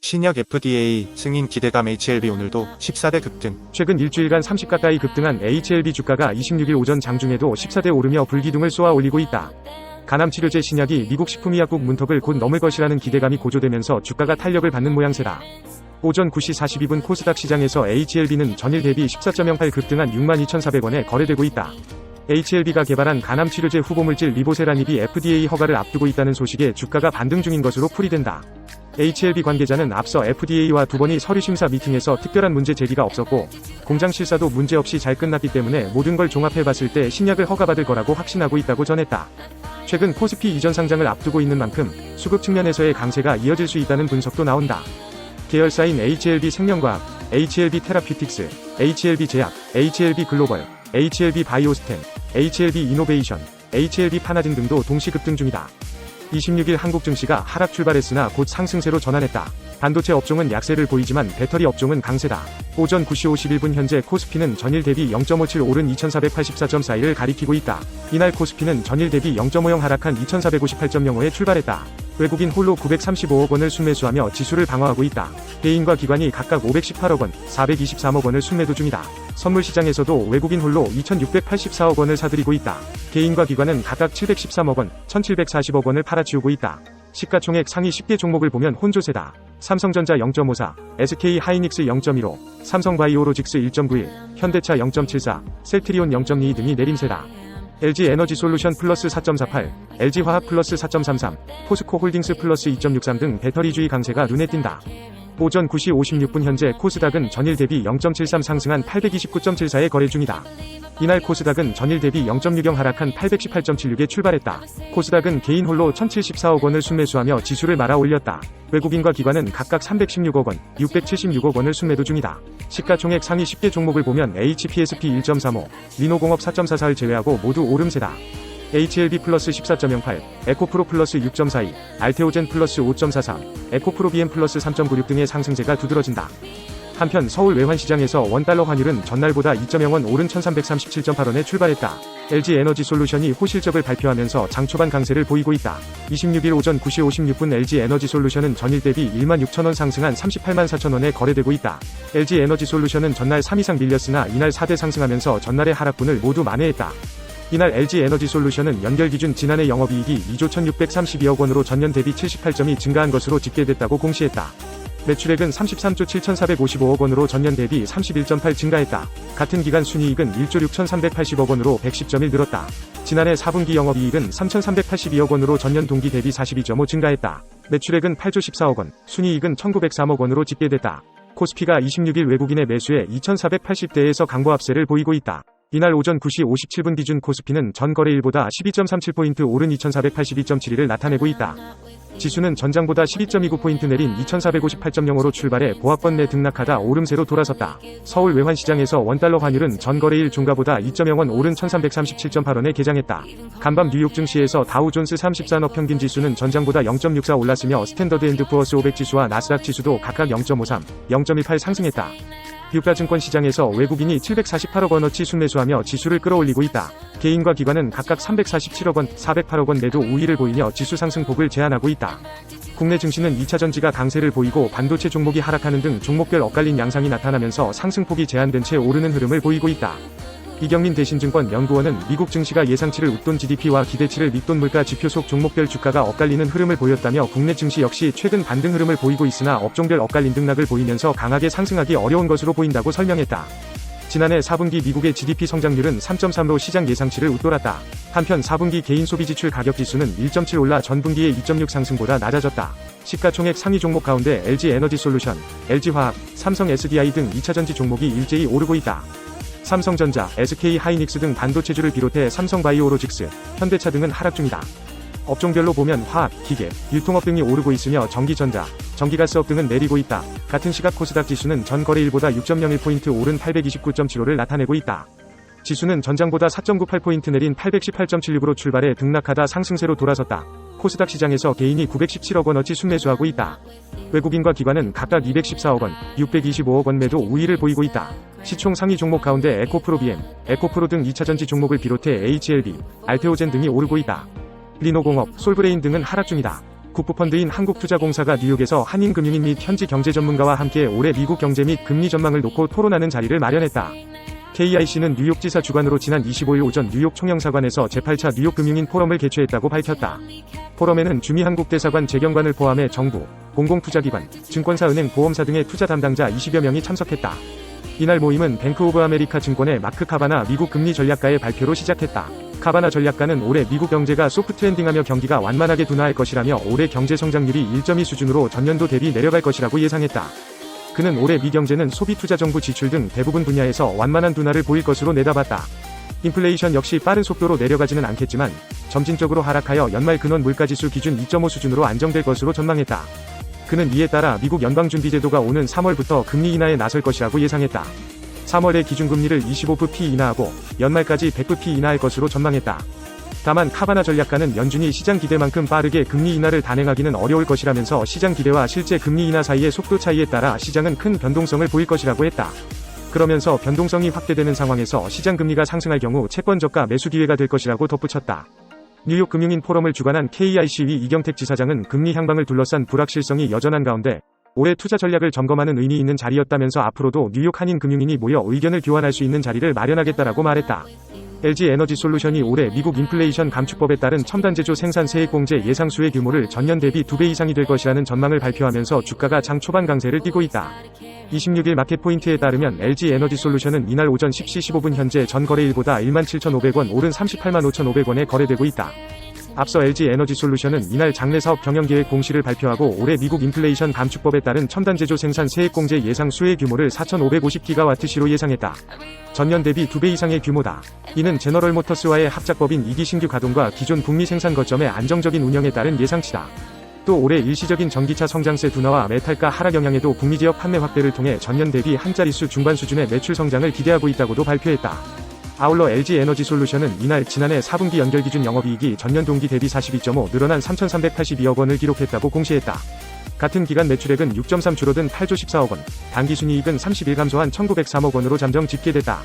신약 FDA 승인 기대감 HLB 오늘도 14대 급등. 최근 일주일간 30 가까이 급등한 HLB 주가가 26일 오전 장중에도 14대 오르며 불기둥을 쏘아 올리고 있다. 간암치료제 신약이 미국 식품의약국 문턱을 곧 넘을 것이라는 기대감이 고조되면서 주가가 탄력을 받는 모양새다. 오전 9시 42분 코스닥 시장에서 HLB는 전일 대비 14.08 급등한 62,400원에 거래되고 있다. HLB가 개발한 간암치료제 후보물질 리보세라닙이 FDA 허가를 앞두고 있다는 소식에 주가가 반등 중인 것으로 풀이된다. HLB 관계자는 앞서 FDA와 두 번의 서류심사 미팅에서 특별한 문제 제기가 없었고 공장 실사도 문제없이 잘 끝났기 때문에 모든 걸 종합해봤을 때 신약을 허가받을 거라고 확신하고 있다고 전했다. 최근 코스피 이전 상장을 앞두고 있는 만큼 수급 측면에서의 강세가 이어질 수 있다는 분석도 나온다. 계열사인 HLB 생명과학, HLB 테라피틱스, HLB 제약, HLB 글로벌, HLB 바이오스템, HLB 이노베이션, HLB 파나딘 등도 동시 급등 중이다. 26일 한국 증시가 하락 출발했으나 곧 상승세로 전환했다. 반도체 업종은 약세를 보이지만 배터리 업종은 강세다. 오전 9시 51분 현재 코스피는 전일 대비 0.57 오른 2484.41을 가리키고 있다. 이날 코스피는 전일 대비 0.50 하락한 2458.05에 출발했다. 외국인 홀로 935억 원을 순매수하며 지수를 방어하고 있다. 개인과 기관이 각각 518억 원, 423억 원을 순매도 중이다. 선물시장에서도 외국인 홀로 2684억 원을 사들이고 있다. 개인과 기관은 각각 713억 원, 1740억 원을 팔아치우고 있다. 시가총액 상위 10개 종목을 보면 혼조세다. 삼성전자 0.54, SK하이닉스 0.15, 삼성바이오로직스 1.91, 현대차 0.74, 셀트리온 0.22 등이 내림세다. LG에너지솔루션 플러스 4.48, LG화학 플러스 4.33, 포스코홀딩스 플러스 2.63 등 배터리주의 강세가 눈에 띈다. 오전 9시 56분 현재 코스닥은 전일 대비 0.73 상승한 829.74에 거래 중이다. 이날 코스닥은 전일 대비 0.60 하락한 818.76에 출발했다. 코스닥은 개인 홀로 1074억 원을 순매수하며 지수를 말아 올렸다. 외국인과 기관은 각각 316억 원, 676억 원을 순매도 중이다. 시가총액 상위 10개 종목을 보면 HPSP 1.35, 리노공업 4.44를 제외하고 모두 오름세다. HLB 플러스 14.08, 에코프로 플러스 6.42, 알테오젠 플러스 5.43, 에코프로비엠 플러스 3.96 등의 상승세가 두드러진다. 한편 서울 외환시장에서 원달러 환율은 전날보다 2.0원 오른 1337.8원에 출발했다. LG에너지솔루션이 호실적을 발표하면서 장초반 강세를 보이고 있다. 26일 오전 9시 56분 LG에너지솔루션은 전일 대비 16,000원 상승한 38만 4천원에 거래되고 있다. LG에너지솔루션은 전날 3 이상 밀렸으나 이날 4대 상승하면서 전날의 하락분을 모두 만회했다. 이날 LG에너지솔루션은 연결 기준 지난해 영업이익이 2조 1632억 원으로 전년 대비 78점이 증가한 것으로 집계됐다고 공시했다. 매출액은 33조 7455억 원으로 전년 대비 31.8 증가했다. 같은 기간 순이익은 1조 6380억 원으로 110.1 늘었다. 지난해 4분기 영업이익은 3382억 원으로 전년 동기 대비 42.5 증가했다. 매출액은 8조 14억 원, 순이익은 1903억 원으로 집계됐다. 코스피가 26일 외국인의 매수에 2480대에서 강보 합세를 보이고 있다. 이날 오전 9시 57분 기준 코스피는 전 거래일보다 12.37포인트 오른 2482.72를 나타내고 있다. 지수는 전장보다 12.29포인트 내린 2458.05로 출발해 보합권 내 등락하다 오름세로 돌아섰다. 서울 외환시장에서 원달러 환율은 전 거래일 종가보다 2.0원 오른 1337.8원에 개장했다. 간밤 뉴욕 증시에서 다우존스 30산업 평균 지수는 전장보다 0.64 올랐으며 스탠더드 앤드 푸어스 500 지수와 나스닥 지수도 각각 0.53, 0.18 상승했다. 유가증권 시장에서 외국인이 748억 원어치 순매수하며 지수를 끌어올리고 있다. 개인과 기관은 각각 347억 원, 408억 원 매도 우위를 보이며 지수 상승폭을 제한하고 있다. 국내 증시는 2차전지가 강세를 보이고 반도체 종목이 하락하는 등 종목별 엇갈린 양상이 나타나면서 상승폭이 제한된 채 오르는 흐름을 보이고 있다. 이경민 대신증권 연구원은 미국 증시가 예상치를 웃돈 GDP와 기대치를 밑돈 물가 지표 속 종목별 주가가 엇갈리는 흐름을 보였다며 국내 증시 역시 최근 반등 흐름을 보이고 있으나 업종별 엇갈린 등락을 보이면서 강하게 상승하기 어려운 것으로 보인다고 설명했다. 지난해 4분기 미국의 GDP 성장률은 3.3로 시장 예상치를 웃돌았다. 한편 4분기 개인 소비 지출 가격 지수는 1.7 올라 전분기의 2.6 상승보다 낮아졌다. 시가총액 상위 종목 가운데 LG에너지솔루션, LG화학, 삼성 SDI 등 2차전지 종목이 일제히 오르고 있다. 삼성전자, SK하이닉스 등 반도체주를 비롯해 삼성바이오로직스, 현대차 등은 하락 중이다. 업종별로 보면 화학, 기계, 유통업 등이 오르고 있으며 전기전자, 전기가스업 등은 내리고 있다. 같은 시각 코스닥 지수는 전 거래일보다 6.01포인트 오른 829.75를 나타내고 있다. 지수는 전장보다 4.98포인트 내린 818.76으로 출발해 등락하다 상승세로 돌아섰다. 코스닥 시장에서 개인이 917억 원어치 순매수하고 있다. 외국인과 기관은 각각 214억 원, 625억 원 매도 우위를 보이고 있다. 시총 상위 종목 가운데 에코프로비엠, 에코프로 등 2차전지 종목을 비롯해 HLB, 알테오젠 등이 오르고 있다. 리노공업, 솔브레인 등은 하락 중이다. 국부펀드인 한국투자공사가 뉴욕에서 한인금융인 및 현지 경제 전문가와 함께 올해 미국 경제 및 금리 전망을 놓고 토론하는 자리를 마련했다. KIC는 뉴욕지사 주관으로 지난 25일 오전 뉴욕 총영사관에서 제8차 뉴욕 금융인 포럼을 개최했다고 밝혔다. 포럼에는 주미한국 대사관 재경관을 포함해 정부, 공공투자기관, 증권사 은행 보험사 등의 투자 담당자 20여 명이 참석했다. 이날 모임은 뱅크 오브 아메리카 증권의 마크 카바나 미국 금리 전략가의 발표로 시작했다. 카바나 전략가는 올해 미국 경제가 소프트 랜딩하며 경기가 완만하게 둔화할 것이라며 올해 경제 성장률이 1.2 수준으로 전년도 대비 내려갈 것이라고 예상했다. 그는 올해 미 경제는 소비 투자 정부 지출 등 대부분 분야에서 완만한 둔화를 보일 것으로 내다봤다. 인플레이션 역시 빠른 속도로 내려가지는 않겠지만 점진적으로 하락하여 연말 근원 물가지수 기준 2.5 수준으로 안정될 것으로 전망했다. 그는 이에 따라 미국 연방준비제도가 오는 3월부터 금리 인하에 나설 것이라고 예상했다. 3월에 기준금리를 25bp 인하하고 연말까지 100bp 인하할 것으로 전망했다. 다만 카바나 전략가는 연준이 시장 기대만큼 빠르게 금리 인하를 단행하기는 어려울 것이라면서 시장 기대와 실제 금리 인하 사이의 속도 차이에 따라 시장은 큰 변동성을 보일 것이라고 했다. 그러면서 변동성이 확대되는 상황에서 시장 금리가 상승할 경우 채권 저가 매수 기회가 될 것이라고 덧붙였다. 뉴욕 금융인 포럼을 주관한 KIC위 이경택 지사장은 금리 향방을 둘러싼 불확실성이 여전한 가운데 올해 투자 전략을 점검하는 의미 있는 자리였다면서 앞으로도 뉴욕 한인 금융인이 모여 의견을 교환할 수 있는 자리를 마련하겠다라고 말했다. LG 에너지 솔루션이 올해 미국 인플레이션 감축법에 따른 첨단 제조 생산 세액 공제 예상 수혜 규모를 전년 대비 2배 이상이 될 것이라는 전망을 발표하면서 주가가 장 초반 강세를 띠고 있다. 26일 마켓포인트에 따르면 LG 에너지 솔루션은 이날 오전 10시 15분 현재 전 거래일보다 17,500원 오른 385,500원에 거래되고 있다. 앞서 LG 에너지 솔루션은 이날 장래 사업 경영계획 공시를 발표하고 올해 미국 인플레이션 감축법에 따른 첨단 제조 생산 세액 공제 예상 수혜 규모를 4,550기가와트시로 예상했다. 전년 대비 2배 이상의 규모다. 이는 제너럴 모터스와의 합작법인 2기 신규 가동과 기존 북미 생산 거점의 안정적인 운영에 따른 예상치다. 또 올해 일시적인 전기차 성장세 둔화와 메탈가 하락 영향에도 북미 지역 판매 확대를 통해 전년 대비 한 자릿수 중반 수준의 매출 성장을 기대하고 있다고도 발표했다. 아울러 LG 에너지 솔루션은 이날 지난해 4분기 연결 기준 영업이익이 전년 동기 대비 42.5 늘어난 3,382억 원을 기록했다고 공시했다. 같은 기간 매출액은 6.3 줄어든 8조 14억 원, 당기순이익은 31 감소한 1,903억 원으로 잠정 집계됐다.